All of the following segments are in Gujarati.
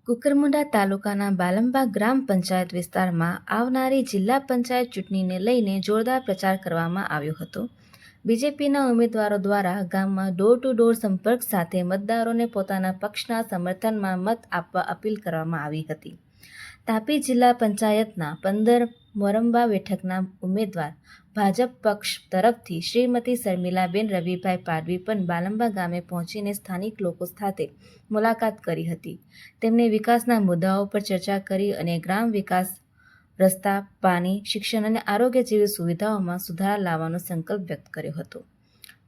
કુકરમુંડા તાલુકાના બાલંબા ગ્રામ પંચાયત વિસ્તારમાં આવનારી જિલ્લા પંચાયત ચૂંટણીને લઈને જોરદાર પ્રચાર કરવામાં આવ્યો હતો. બીજેપીના ઉમેદવારો દ્વારા ગામમાં ડોર ટુ ડોર સંપર્ક સાથે મતદારોને પોતાના પક્ષના સમર્થનમાં મત આપવા અપીલ કરવામાં આવી હતી. તાપી જિલ્લા પંચાયતના 15 મોરંબા બેઠકના ઉમેદવાર ભાજપ પક્ષ તરફથી શ્રીમતી શર્મિલાબેન રવિભાઈ પાડવી પણ બાલંબા ગામે પહોંચીને સ્થાનિક લોકો સાથે મુલાકાત કરી હતી. તેમણે વિકાસના મુદ્દાઓ પર ચર્ચા કરી અને ગ્રામ વિકાસ, રસ્તા, પાણી, શિક્ષણ અને આરોગ્ય જેવી સુવિધાઓમાં સુધારા લાવવાનો સંકલ્પ વ્યક્ત કર્યો હતો.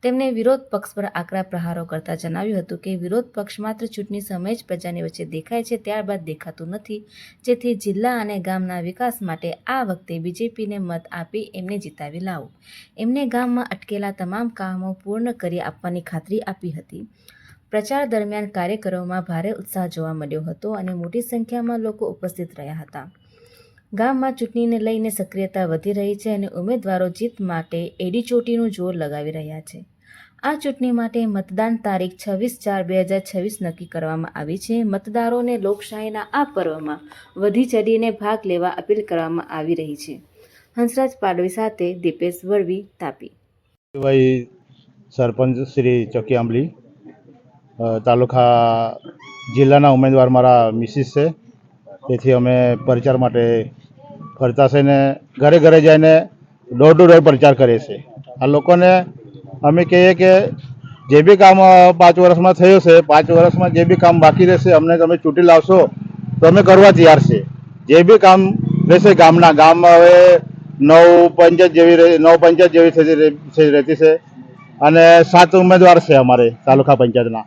તેમણે વિરોધ પક્ષ પર આકરા પ્રહારો કરતા જણાવ્યું હતું કે વિરોધ પક્ષ માત્ર ચૂંટણી સમયે જ પ્રજાની વચ્ચે દેખાય છે, ત્યારબાદ દેખાતું નથી. જેથી જિલ્લા અને ગામના વિકાસ માટે આ વખતે બીજેપીને મત આપી એમને જીતાવી લાવો. એમને ગામમાં અટકેલા તમામ કામો પૂર્ણ કરી આપવાની ખાતરી આપી હતી. પ્રચાર દરમિયાન કાર્યકરોમાં ભારે ઉત્સાહ જોવા મળ્યો હતો અને મોટી સંખ્યામાં લોકો ઉપસ્થિત રહ્યા હતા. ગામમાં ચૂંટણીને લઈને સક્રિયતા વધી રહી છે અને ઉમેદવારો જીત માટે એડીચોટીનું જોર લગાવી રહ્યા છે. આ ચૂંટણી માટે મતદાન તારીખ 26/4/2026 નક્કી કરવામાં આવી છે. મતદારોને લોકશાહીના આ પર્વમાં વધી ચડીને ભાગ લેવા અપીલ કરવામાં આવી રહી છે. હંસરાજ પાડવી સાથે દીપેશ વળવી, તાપી. સરપંચ શ્રી ચકી આંબલી, તાલુકા જિલ્લાના ઉમેદવાર મારા મિસિસ છે. તેથી અમે પ્રચાર માટે ફરતા છે ને ઘરે ઘરે જઈને ડોર ટુ ડોર પ્રચાર કરીએ છીએ. આ લોકોને અમે કહીએ કે જે બી કામ 5 વર્ષમાં થયું છે, 5 વર્ષમાં જે બી કામ બાકી રહેશે અમને તમે ચૂંટી લાવશો તો અમે કરવા તૈયાર છે. જે બી કામ રહેશે ગામમાં હવે 9 પંચાયત જેવી રહેતી છે અને 7 ઉમેદવાર છે અમારે તાલુકા પંચાયતના.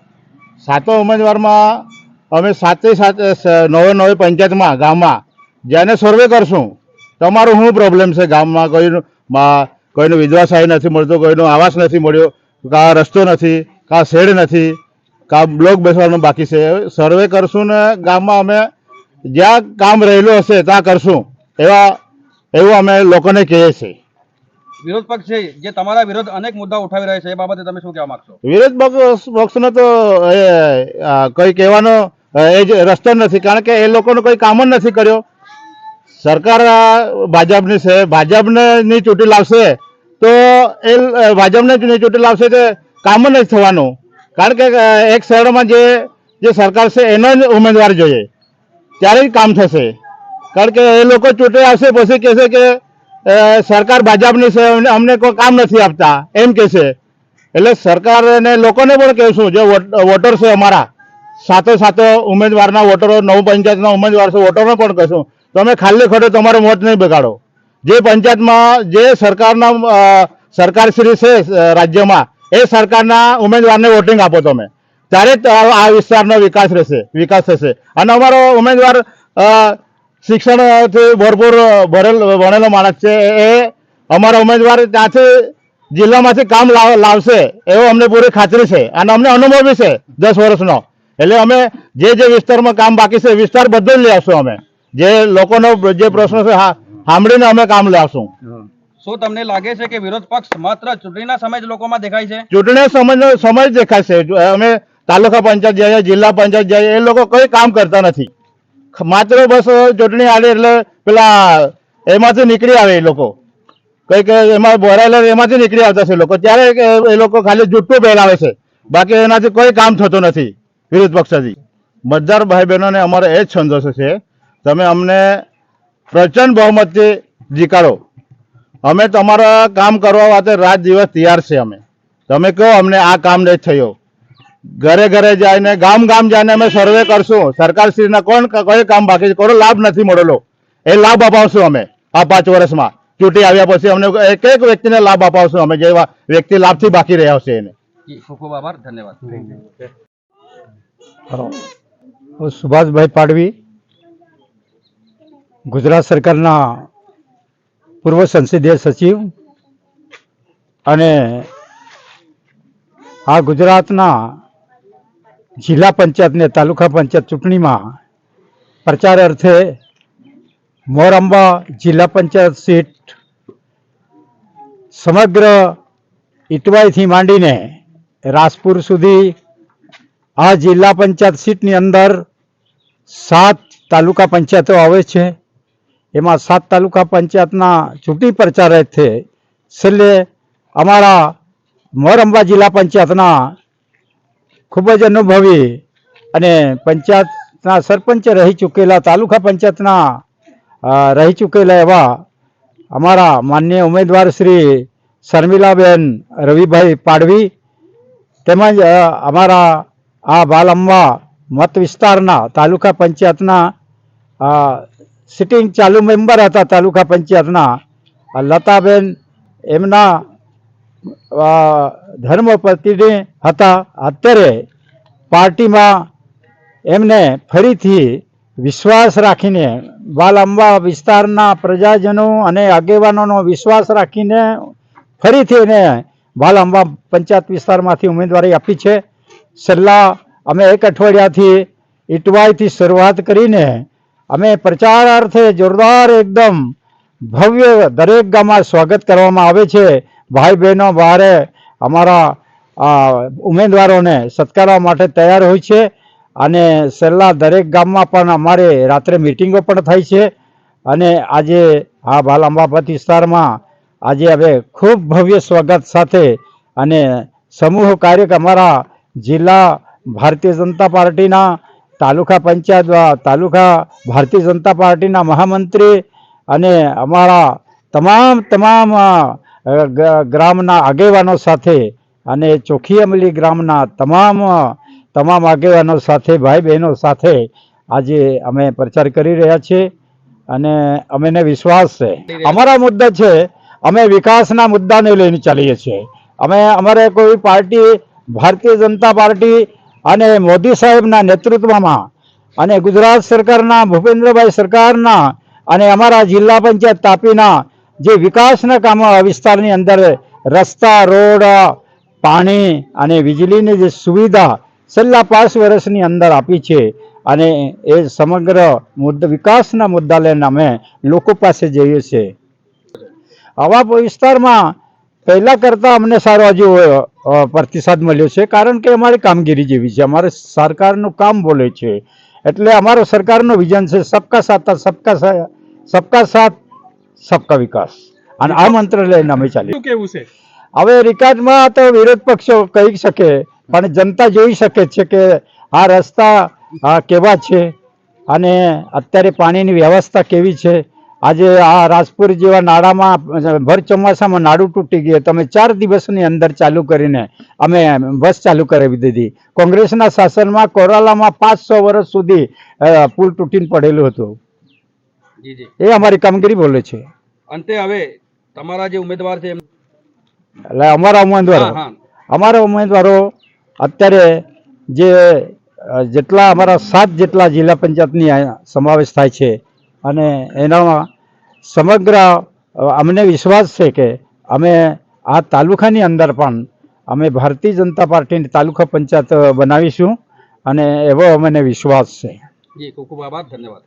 7 ઉમેદવારમાં અમે 9 પંચાયતમાં ગામમાં જેને સર્વે કરશું તમારું શું પ્રોબ્લેમ છે ગામમાં, કોઈનું વિધવા સહાય નથી મળતું, કોઈનો આવાસ નથી મળ્યો, કાં રસ્તો નથી, કાં શેડ નથી, કાં બ્લોક બેસવાનું બાકી છે. સર્વે કરશું ને ગામમાં અમે જ્યાં કામ રહેલું હશે ત્યાં કરશું એવું અમે લોકોને કહીએ છીએ. વિરોધ પક્ષ છે જે તમારા વિરોધ અનેક મુદ્દા ઉઠાવી રહ્યા છે, એ બાબતે તમે શું કહેવા માંગશો? વિરોધ પક્ષનો તો કોઈ કહેવાનો એ જ રસ્તો નથી, કારણ કે એ લોકોનો કોઈ કામ જ નથી કર્યો. સરકાર ભાજપની છે, ભાજપને નહીં ચૂંટી લાવશે તો એ ભાજપને નહીં ચૂંટી લાવશે તો કામ જ નથી થવાનું. કારણ કે એક શહેરમાં જે સરકાર છે એનો જ ઉમેદવાર જોઈએ ત્યારે જ કામ થશે. કારણ કે એ લોકો ચૂંટી આવશે પછી કહેશે કે સરકાર ભાજપની છે, અમને કોઈ કામ નથી આપતા એમ કહેશે. એટલે સરકારને લોકોને પણ કહેશું, જે વોટર છે અમારા 7 ઉમેદવારના વોટરો, 9 પંચાયતના ઉમેદવાર છે, વોટરને પણ કહેશું તમે ખાલી ખોટો તમારો વોટ નહીં બગાડો. જે પંચાયતમાં જે સરકારશ્રી છે રાજ્યમાં એ સરકારના ઉમેદવારને વોટિંગ આપો તમે, ત્યારે જ આ વિસ્તારનો વિકાસ થશે. અને અમારો ઉમેદવાર શિક્ષણથી ભરપૂર ભણેલો માણસ છે. એ અમારો ઉમેદવાર ત્યાંથી જિલ્લામાંથી કામ લાવશે એવો અમને પૂરી ખાતરી છે અને અમને અનુભવ બી છે 10 વર્ષનો. એટલે અમે જે વિસ્તારમાં કામ બાકી છે વિસ્તાર બધો જ લઈ આવશું. અમે જે લોકોનો જે પ્રશ્ન છે સાંભળીને અમે કામ લઈ આવશું. શું તમને લાગે છે કે વિરોધ પક્ષ માત્ર ચૂંટણીના સમય જ લોકોમાં દેખાય છે? ચૂંટણીના સમય જ દેખાય છે. અમે તાલુકા પંચાયત જઈએ, જિલ્લા પંચાયત જઈએ, એ લોકો કોઈ કામ કરતા નથી. માત્ર બસ ચૂંટણી આવે એટલે પેલા એમાંથી નીકળી આવે. એ લોકો કંઈક એમાં ભરાયેલા એમાંથી નીકળી આવતા છે લોકો, ત્યારે એ લોકો ખાલી જુઠ્ઠું ફેલાવે છે, બાકી એનાથી કોઈ કામ થતું નથી વિરોધ પક્ષથી. મતદાર ભાઈ બહેનોને અમારો એ જ સંદેશો છે, તમે અમને પ્રચંડ બહુમતથી જીતાડો. અમે તમારા કામ કરવા માટે રાત દિવસ તૈયાર છે. તમે કહો અમને આ કામ નહીં થયો, ઘરે ઘરે જઈને ગામ જઈને અમે સર્વે કરશું. સરકારશ્રીના કોઈ કામ બાકી છે, કોઈ લાભ નથી મળેલો, એ લાભ અપાવશું અમે આ 5 વર્ષમાં. ચૂંટી આવ્યા પછી અમને એક વ્યક્તિને લાભ અપાવશું અમે, જે વ્યક્તિ લાભથી બાકી રહ્યા છે એને. ખૂબ ખૂબ આભાર, ધન્યવાદ. હું સુભાષભાઈ પાડવી, ગુજરાત સરકારના પૂર્વ સંસદીય સચિવ અને આ ગુજરાતના જિલ્લા પંચાયત ને તાલુકા પંચાયત ચૂંટણીમાં પ્રચાર અર્થે મોરંબા જિલ્લા પંચાયત સીટ સમગ્ર ઇટવાઈથી માંડીને રાજપુર સુધી આ જિલ્લા પંચાયત સીટની અંદર 7 તાલુકા પંચાયતો આવે છે. એમાં 7 તાલુકા પંચાયતના ચૂંટણી પ્રચાર અર્થે છેલ્લે અમારા મોરંબા જિલ્લા પંચાયતના ખૂબ જ અનુભવી અને પંચાયતના સરપંચ રહી ચૂકેલા, તાલુકા પંચાયતના રહી ચૂકેલા એવા અમારા માનનીય ઉમેદવાર શ્રી શર્મિલાબેન રવિભાઈ પાડવી તેમજ અમારા આ બાલંબા મત વિસ્તારના તાલુકા પંચાયતના સિટિંગ ચાલુ મેમ્બર હતા તાલુકા પંચાયતના લતાબેન, એમના ધર્મપત્ની હતા. અત્યારે પાર્ટીમાં એમને ફરીથી વિશ્વાસ રાખીને બાલંબા વિસ્તારના પ્રજાજનો અને આગેવાનોનો વિશ્વાસ રાખીને ફરીથી એને બાલંબા પંચાયત વિસ્તારમાંથી ઉમેદવારી આપી છે. છેલ્લા અમે 1 અઠવાડિયાથી ઇટવાઈથી શરૂઆત કરીને અમે પ્રચાર અર્થે જોરદાર એકદમ ભવ્ય દરેક ગામમાં સ્વાગત કરવામાં આવે છે. ભાઈ બહેનો બહારે અમારા ઉમેદવારોને સત્કારવા માટે તૈયાર હોય છે અને છેલ્લા દરેક ગામમાં પણ અમારે રાત્રે મિટિંગો પણ થાય છે. અને આજે આ બાલંબા વિસ્તારમાં આજે હવે ખૂબ ભવ્ય સ્વાગત સાથે અને સમૂહ કાર્યક અમારા જિલ્લા ભારતીય જનતા પાર્ટીના તાલુકા પંચાયત તાલુકા ભારતીય જનતા પાર્ટીના મહામંત્રી અને અમારા તમામ ગ્રામના આગેવાનો સાથે અને ચોખી અમલી ગ્રામના તમામ આગેવાનો સાથે, ભાઈ બહેનો સાથે આજે અમે પ્રચાર કરી રહ્યા છીએ અને અમને વિશ્વાસ છે. અમારા મુદ્દા છે, અમે વિકાસના મુદ્દાને લઈને ચાલીએ છીએ. અમારે કોઈ પાર્ટી ભારતીય જનતા પાર્ટી અને મોદી સાહેબના નેતૃત્વમાં અને ગુજરાત સરકારના ભૂપેન્દ્રભાઈ સરકારના અને અમારા જિલ્લા પંચાયત તાપીના જે વિકાસના કામો આ વિસ્તારની અંદર રસ્તા, રોડ, પાણી અને વીજળીની જે સુવિધા છેલ્લા 5 વર્ષની અંદર આપી છે અને એ સમગ્ર વિકાસના મુદ્દા લઈને અમે લોકો પાસે જઈએ છીએ. આવા વિસ્તારમાં પહેલાં કરતાં અમને સારો હજુ પ્રતિસાદ મળ્યો છે, કારણ કે અમારી કામગીરી જેવી છે. અમારે સરકારનું કામ બોલે છે એટલે અમારો સરકારનું વિઝન છે સબકા સાથ સબકા વિકાસ, અને આ મંત્ર લઈને અમે ચાલીએ. કેવું છે હવે રિકાર્ડમાં તો વિરોધ પક્ષો કહી શકે, પણ જનતા જોઈ શકે છે કે આ રસ્તા કેવા છે અને અત્યારે પાણીની વ્યવસ્થા કેવી છે. આજે આ રાજપુર જેવા નાળામાં ભર ચોમાસામાં નાળું તૂટી ગયું, તમે 4 દિવસની અંદર ચાલુ કરીને અમે બસ ચાલુ કરાવી દીધી. કોંગ્રેસના શાસનમાં કોરાલામાં 500 વર્ષ સુધી પુલ તૂટીને પડેલું હતું. જી જી. એ અમારી કામગીરી બોલે છે. અંતે હવે તમારા જે ઉમેદવાર છે એટલે અમારા ઉમેદવારો અત્યારે જેટલા અમારા 7 જેટલા જિલ્લા પંચાયતની સમાવેશ થાય છે અને એનામાં સમગ્ર અમને વિશ્વાસ છે કે અમે આ તાલુકાની અંદર પણ અમે ભારતીય જનતા પાર્ટીની તાલુકા પંચાયત બનાવીશું અને એવો અમને વિશ્વાસ છે. જી, ખૂબ ખૂબ આભાર, ધન્યવાદ.